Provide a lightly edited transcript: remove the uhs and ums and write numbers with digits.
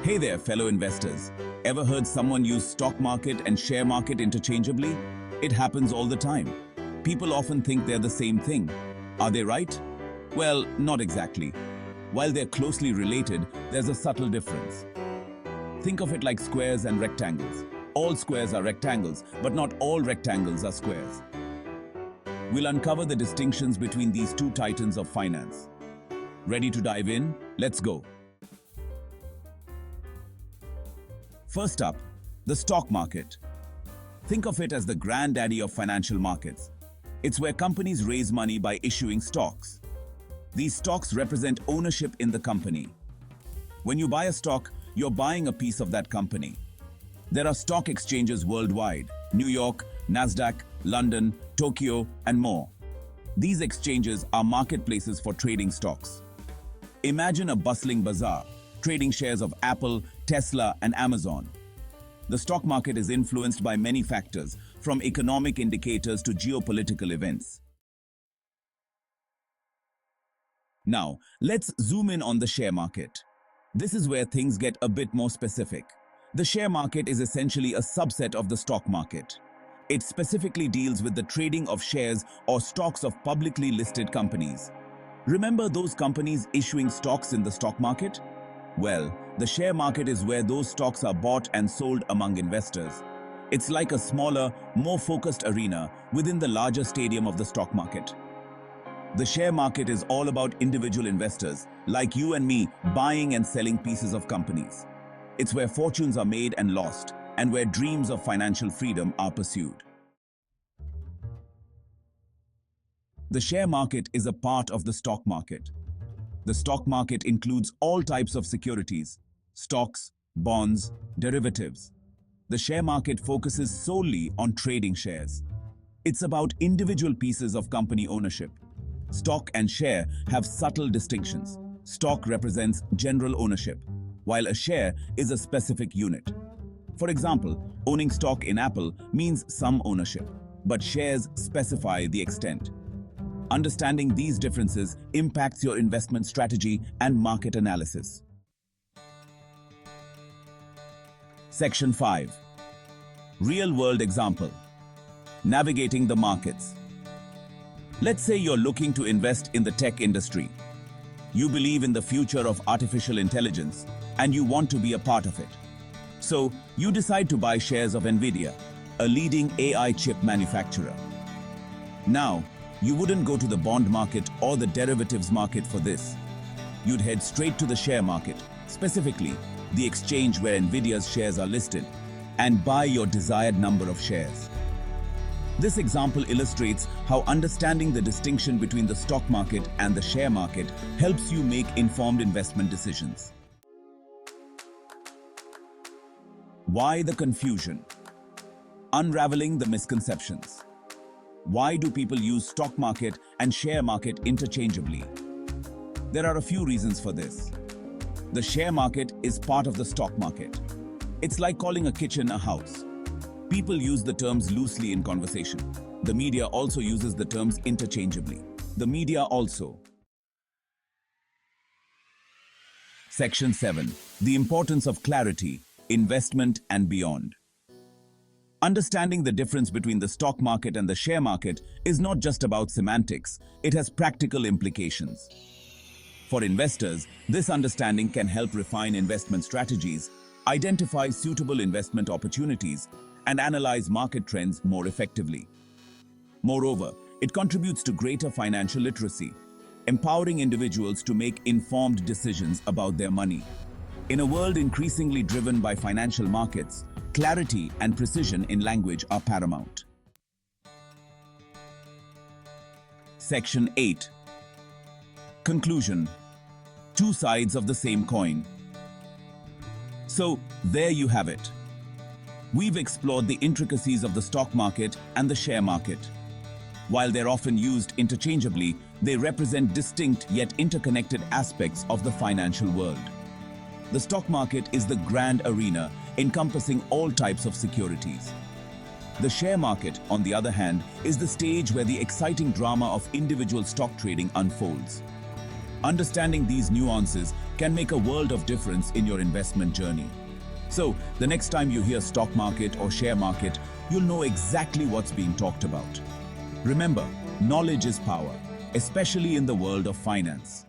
Hey there, fellow investors. Ever heard someone use stock market and share market interchangeably? It happens all the time. People often think they're the same thing. Are they right? Well, not exactly. While they're closely related, there's a subtle difference. Think of it like squares and rectangles. All squares are rectangles, but not all rectangles are squares. We'll uncover the distinctions between these two titans of finance. Ready to dive in? Let's go. First up, the stock market. Think of it as the granddaddy of financial markets. It's where companies raise money by issuing stocks. These stocks represent ownership in the company. When you buy a stock, you're buying a piece of that company. There are stock exchanges worldwide: New York, Nasdaq, London, Tokyo, and more. These exchanges are marketplaces for trading stocks. Imagine a bustling bazaar, trading shares of Apple, Tesla, and Amazon. The stock market is influenced by many factors, from economic indicators to geopolitical events. Now, let's zoom in on the share market. This is where things get a bit more specific. The share market is essentially a subset of the stock market. It specifically deals with the trading of shares or stocks of publicly listed companies. Remember those companies issuing stocks in the stock market? Well, the share market is where those stocks are bought and sold among investors. It's like a smaller, more focused arena within the larger stadium of the stock market. The share market is all about individual investors, like you and me, buying and selling pieces of companies. It's where fortunes are made and lost, and where dreams of financial freedom are pursued. The share market is a part of the stock market. The stock market includes all types of securities: stocks, bonds, derivatives. The share market focuses solely on trading shares. It's about individual pieces of company ownership. Stock and share have subtle distinctions. Stock represents general ownership, while a share is a specific unit. For example, owning stock in Apple means some ownership, but shares specify the extent. Understanding these differences impacts your investment strategy and market analysis. Section 5. Real-world example. Navigating the markets. Let's say you're looking to invest in the tech industry. You believe in the future of artificial intelligence, and you want to be a part of it. So, you decide to buy shares of NVIDIA, a leading AI chip manufacturer. Now, you wouldn't go to the bond market or the derivatives market for this. You'd head straight to the share market, specifically the exchange where NVIDIA's shares are listed, and buy your desired number of shares. This example illustrates how understanding the distinction between the stock market and the share market helps you make informed investment decisions. Why the confusion? Unraveling the misconceptions. Why do people use stock market and share market interchangeably? There are a few reasons for this. The share market is part of the stock market. It's like calling a kitchen a house. People use the terms loosely in conversation. The media also uses the terms interchangeably. The media also. Section 7. The importance of clarity, investment and beyond. Understanding the difference between the stock market and the share market is not just about semantics, it has practical implications. For investors, this understanding can help refine investment strategies, identify suitable investment opportunities, and analyze market trends more effectively. Moreover, it contributes to greater financial literacy, empowering individuals to make informed decisions about their money. In a world increasingly driven by financial markets, clarity and precision in language are paramount. Section 8. Conclusion. Two sides of the same coin. So, there you have it. We've explored the intricacies of the stock market and the share market. While they're often used interchangeably, they represent distinct yet interconnected aspects of the financial world. The stock market is the grand arena encompassing all types of securities. The share market, on the other hand, is the stage where the exciting drama of individual stock trading unfolds. Understanding these nuances can make a world of difference in your investment journey. So, the next time you hear stock market or share market, you'll know exactly what's being talked about. Remember, knowledge is power, especially in the world of finance.